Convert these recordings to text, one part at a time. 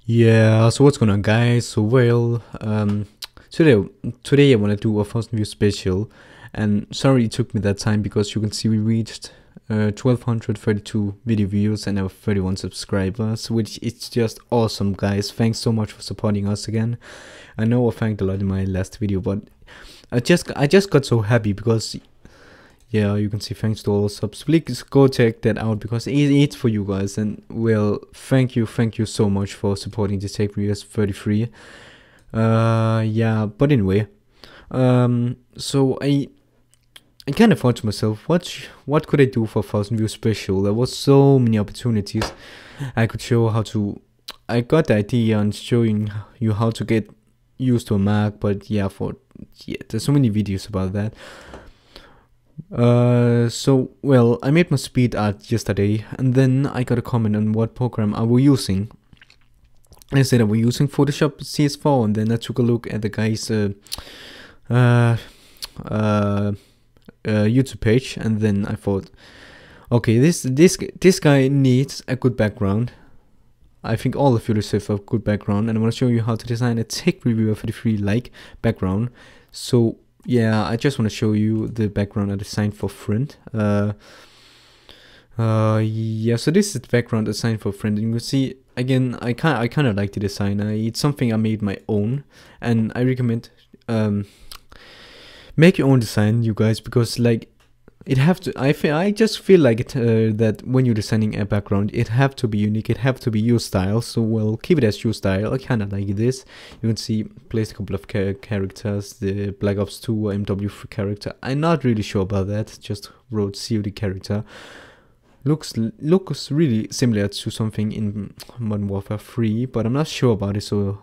Yeah, so what's going on, guys? Today I want to do a first view special, and sorry it took me that time because you can see we reached 1232 video views and have 31 subscribers, which is just awesome, guys. Thanks so much for supporting us again. I know I thanked a lot in my last video, but I just got so happy because yeah, you can see thanks to all subs. Please go check that out because it's for you guys. And well, thank you so much for supporting the Tech Reviewers 33. Yeah, but anyway, so I kind of thought to myself, what could I do for 1000 view special? There was so many opportunities. I could show how to. I got the idea on showing you how to get used to a Mac, but yeah, there's so many videos about that. Well, I made my speed art yesterday, and then I got a comment on what program I was using. I said I was using Photoshop CS4, and then I took a look at the guy's YouTube page, and then I thought, okay, this guy needs a good background. I think all of you deserve a good background, and I want to show you how to design a tech reviewer for the free like background. So yeah, I just want to show you the background I designed for friend. Yeah, so this is the background designed for friend, and you can see again I kind of like the design. It's something I made my own, and I recommend make your own design, you guys, because like it have to. I just feel like that when you're designing a background, it have to be unique. It have to be your style. So we'll keep it as your style. I kind of like this. You can see placed a couple of characters. The Black Ops 2 MW3 character. I'm not really sure about that. Just wrote COD character. Looks really similar to something in Modern Warfare 3, but I'm not sure about it. So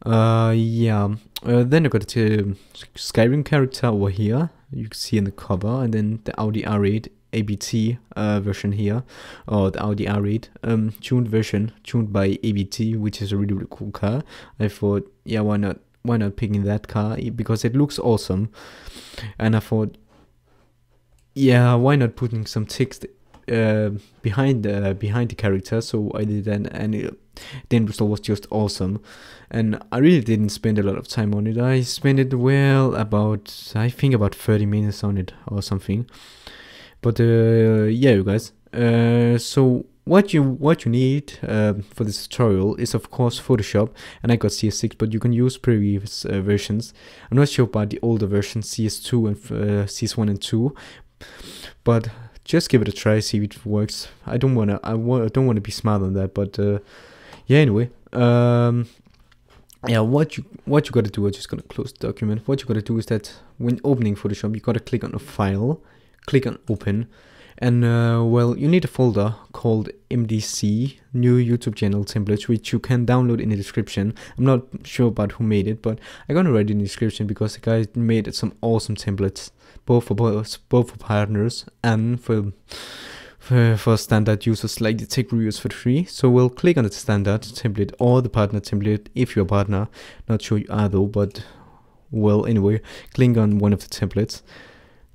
yeah. Then I got the Skyrim character over here. You can see in the cover, and then the Audi R8 ABT version here, or the Audi R8 tuned version, tuned by ABT, which is a really cool car. I thought, yeah, why not picking that car, because it looks awesome. And I thought, yeah, why not putting some text behind the character? So I did that, and the end result was just awesome. And I really didn't spend a lot of time on it. I spent it I think about 30 minutes on it or something. But yeah, you guys. So what you need for this tutorial is of course Photoshop, and I got CS6, but you can use previous versions. I'm not sure about the older versions, CS2 and CS1 and 2, but just give it a try, see if it works. I don't wanna be smart on that, but yeah. Anyway, yeah, what you gotta do, I'm just gonna close the document. What you gotta do is that when opening Photoshop, you gotta click on a file, click on open, and well, you need a folder called MDC, new YouTube channel templates, which you can download in the description. I'm not sure about who made it, but I'm gonna write it in the description because the guy made some awesome templates, both for partners and for standard users like the tech reviewers for free. So we'll click on the standard template or the partner template if you're a partner. Not sure you are though, but well, anyway, click on one of the templates.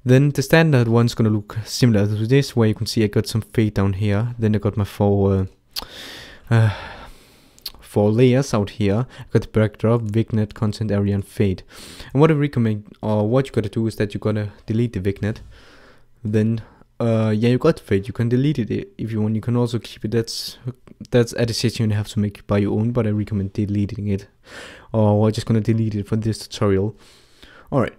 Then the standard one's gonna look similar to this, where you can see I got some fade down here. Then I got my four layers out here. I got the backdrop, vignette, content area, and fade. And what I recommend, or what you gotta do, is that you gotta delete the vignette. Then yeah, you got the fade. You can delete it if you want. You can also keep it. That's a decision you have to make by your own, but I recommend deleting it. Or we're just gonna delete it for this tutorial. Alright.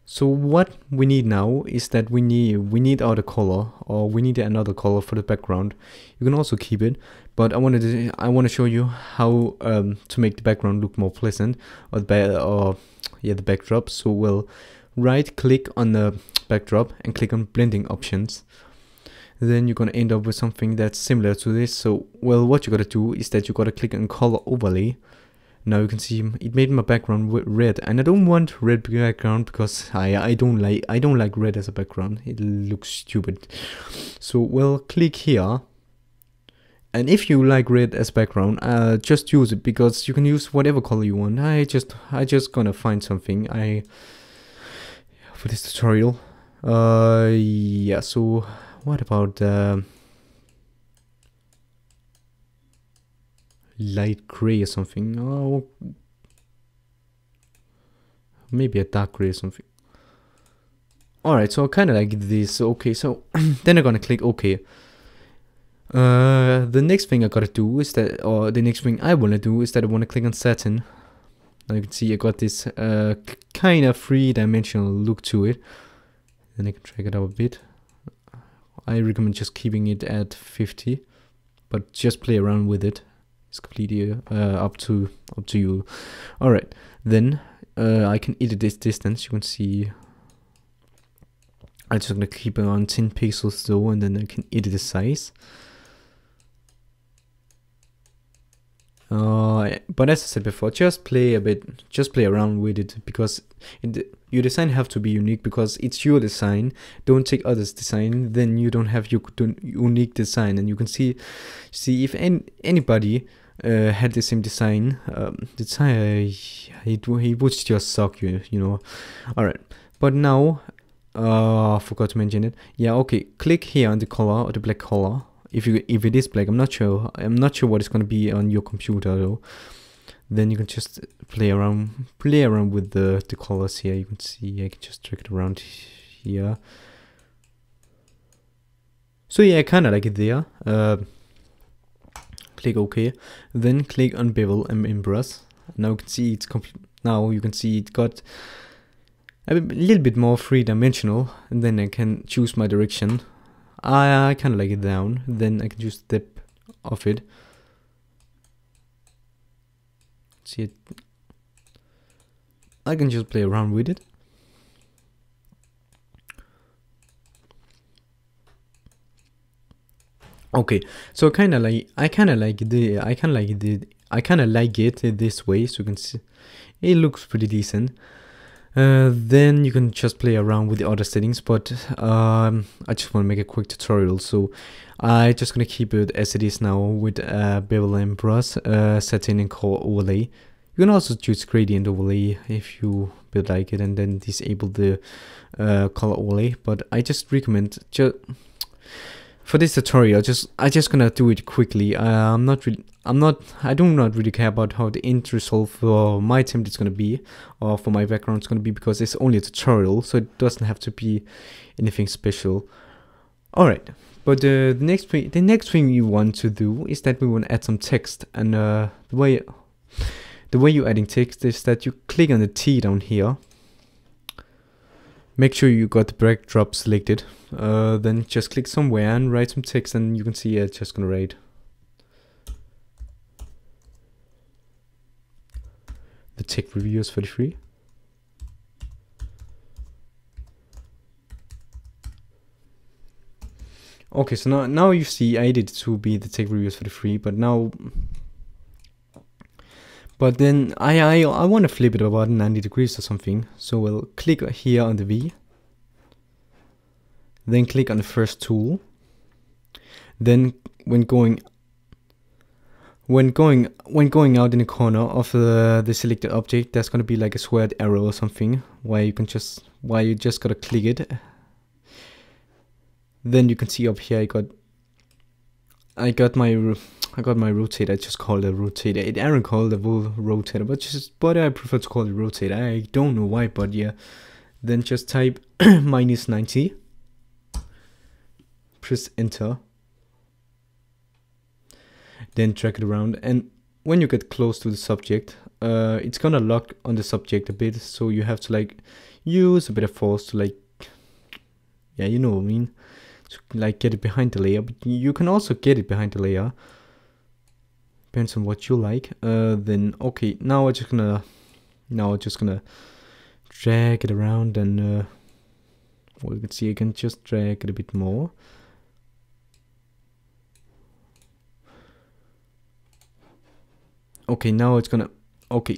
So what we need now is that we need other color, or we need another color for the background. You can also keep it, but I want to show you how to make the background look more pleasant, or the backdrop. So we'll right click on the backdrop and click on blending options. Then you're gonna end up with something that's similar to this. So well, what you gotta do is that you gotta click on color overlay. Now you can see it made my background red, and I don't want red background because I don't like red as a background. It looks stupid. So well, click here, and if you like red as background, just use it, because you can use whatever color you want. I just gonna find something for this tutorial. Yeah. So what about light gray or something. Oh, maybe a dark gray or something. Alright, so I kind of like this. Okay, so then I'm gonna click OK. The next thing I gotta do is that, or the next thing I wanna do is that I wanna click on satin. Now you can see I got this kind of 3-dimensional look to it. Then I can drag it up a bit. I recommend just keeping it at 50, but just play around with it. It's completely up to you. Alright, then I can edit this distance. You can see I'm just gonna keep it on 10 pixels though, and then I can edit the size. But as I said before, just play around with it, because your design have to be unique, because it's your design. Don't take others' design, then you don't have your unique design. And you can see if anybody had the same design, he would just suck you, you know. Alright, but now forgot to mention it. Yeah, okay, click here on the color, or the black color. If it is black, I'm not sure what it's gonna be on your computer though. Then you can just play around with the colors here. You can see I can just drag it around here. So yeah, I kinda like it there. Click OK. Then click on bevel and embrace. Now you can see it's it got a little bit more 3-dimensional, and then I can choose my direction. I kind of like it down. Then I can just step off it. See it? I can just play around with it. Okay, so I kind of like it this way. So you can see it looks pretty decent. Then you can just play around with the other settings, but I just want to make a quick tutorial, so I'm just gonna keep it as it is now with bevel and brush, satin and color overlay. You can also choose gradient overlay if you would like it, and then disable the color overlay. But I just recommend for this tutorial, I just gonna do it quickly. I do not really care about how the end result for my template is gonna be, or for my background is gonna be, because it's only a tutorial, so it doesn't have to be anything special. Alright, but the next thing you want to do is that we want to add some text, and the way you're adding text is that you click on the T down here. Make sure you got the backdrop selected. Then just click somewhere and write some text, and you can see it's just gonna write the tech reviews for the free. Okay, so now you see I did it to be the tech reviews for the free, but then I want to flip it about 90 degrees or something. So we'll click here on the V. Then click on the first tool. Then when going out in the corner of the selected object, there's gonna be like a squared arrow or something where you just gotta click it. Then you can see up here I got my rotator. I just called it rotator. Aaron called it rotator, but I prefer to call it rotator. I don't know why, but yeah. Then just type -90. Press enter. Then drag it around, and when you get close to the subject, it's gonna lock on the subject a bit, so you have to like use a bit of force to like, yeah, you know what I mean, to like get it behind the layer. But you can also get it behind the layer, depends on what you like. Then okay, now I'm just gonna drag it around, and well, you can see I can just drag it a bit more. Okay,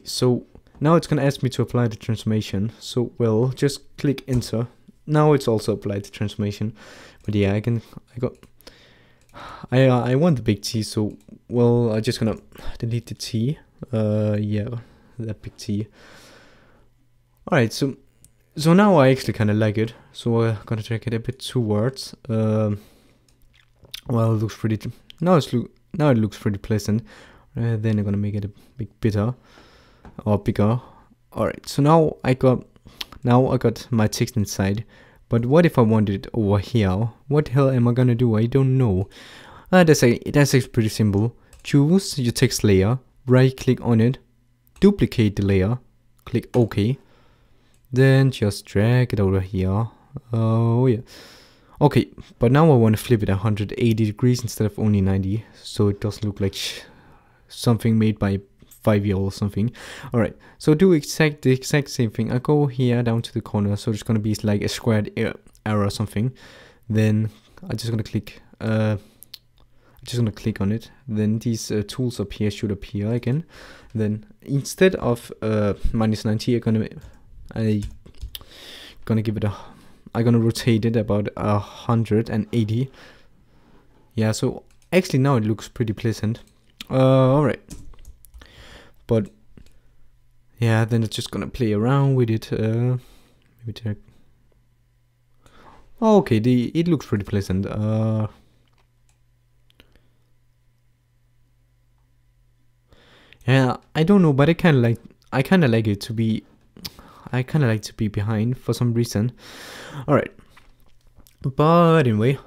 so now it's gonna ask me to apply the transformation. So well, just click enter. Now it's also applied the transformation. But yeah, I want the big T, so well, I'm just gonna delete the T. Yeah, that big T. Alright, so now I actually kind of like it. So I'm gonna drag it a bit towards. Well, it looks pretty. Now it looks pretty pleasant. Then I'm gonna make it a bit bigger. Alright, so now I got my text inside. But what if I wanted it over here? What the hell am I gonna do? I don't know. That's actually pretty simple. Choose your text layer, right click on it, duplicate the layer, click OK. Then just drag it over here. Oh yeah. Okay, but now I want to flip it 180 degrees instead of only 90, so it doesn't look like something made by 5-year-old or something. Alright, so do the exact same thing. I go here down to the corner, so it's gonna be like a squared arrow or something. Then I'm just gonna click on it. Then these tools up here should appear again. Then instead of -90, I'm gonna rotate it about 180. Yeah, so actually now it looks pretty pleasant. Alright, but yeah, then it's just gonna play around with it. Maybe check. Oh, okay, it looks pretty pleasant. Yeah, I don't know, but I kind of like it to be. I kind of like to be behind for some reason. Alright, but anyway,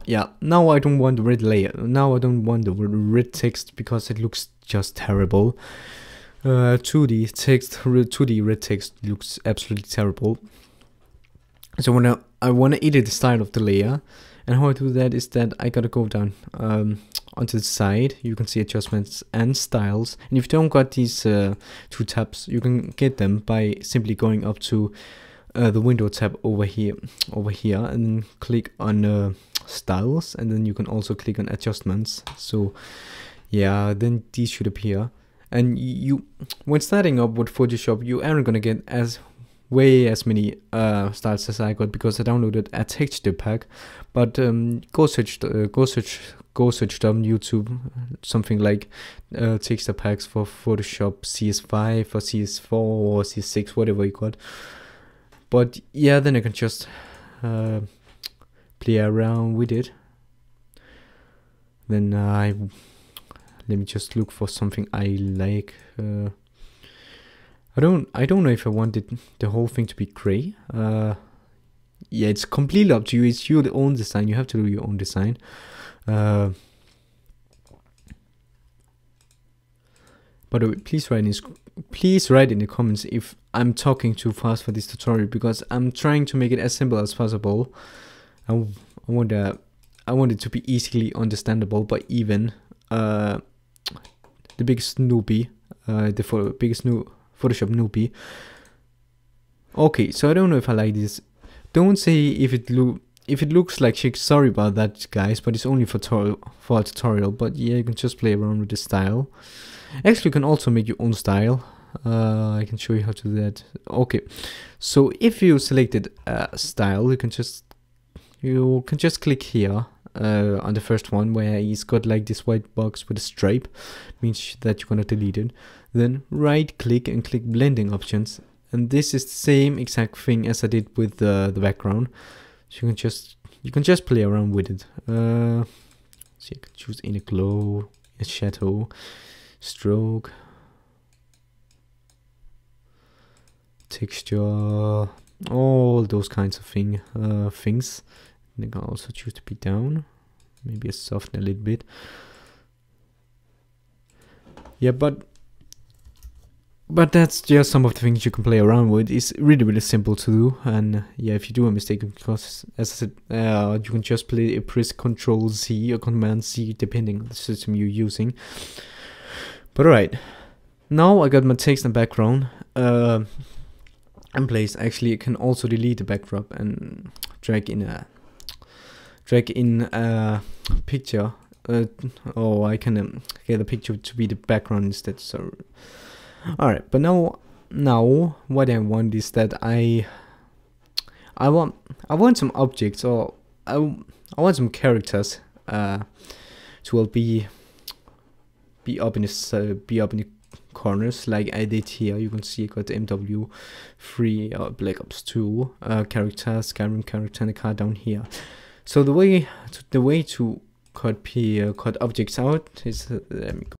yeah, now I don't want the red layer. Now I don't want the red text because it looks just terrible. 2D red text looks absolutely terrible. So I wanna edit the style of the layer, and how I do that is that I gotta go down onto the side. You can see adjustments and styles, and if you don't got these two tabs, you can get them by simply going up to the window tab over here, and then click on styles, and then you can also click on adjustments. So yeah, then these should appear. And when starting up with Photoshop, you aren't gonna get as many styles as I got because I downloaded a texture pack. But go search on YouTube something like texture packs for Photoshop CS5 or CS4 or CS6, whatever you got. But yeah, then I can just play around with it. Then let me just look for something I like. I don't know if I wanted the whole thing to be gray. Yeah, it's completely up to you. It's your own design. You have to do your own design. By the way, please write in the comments if I'm talking too fast for this tutorial, because I'm trying to make it as simple as possible. I want it to be easily understandable by even the biggest newbie, biggest Photoshop newbie. Okay, so I don't know if I like this. Don't say if it looks like shit. Sorry about that, guys, but it's only for a tutorial. But yeah, you can just play around with the style. Actually, you can also make your own style. I can show you how to do that. Okay, so if you selected a style, you can just click here on the first one where he's got like this white box with a stripe, means that you're gonna delete it. Then right click and click blending options, and this is the same exact thing as I did with the background. So you can just play around with it. So you can choose inner glow, a shadow, stroke, texture, all those kinds of things. And you can also choose to be down, maybe soften a little bit. Yeah, but that's just some of the things you can play around with. It's really simple to do. And yeah, if you do a mistake, because as I said, you can just press Control Z or Command Z depending on the system you're using. But alright, now I got my text and background in place. Actually, you can also delete the backdrop and drag in a picture. Or I can get the picture to be the background instead. So alright, but now what I want is that I want some objects, or I want some characters to be up in the corners like I did here. You can see I got the MW3 or Black Ops 2 character, Skyrim character, and a car down here. So the way to cut objects out is let me go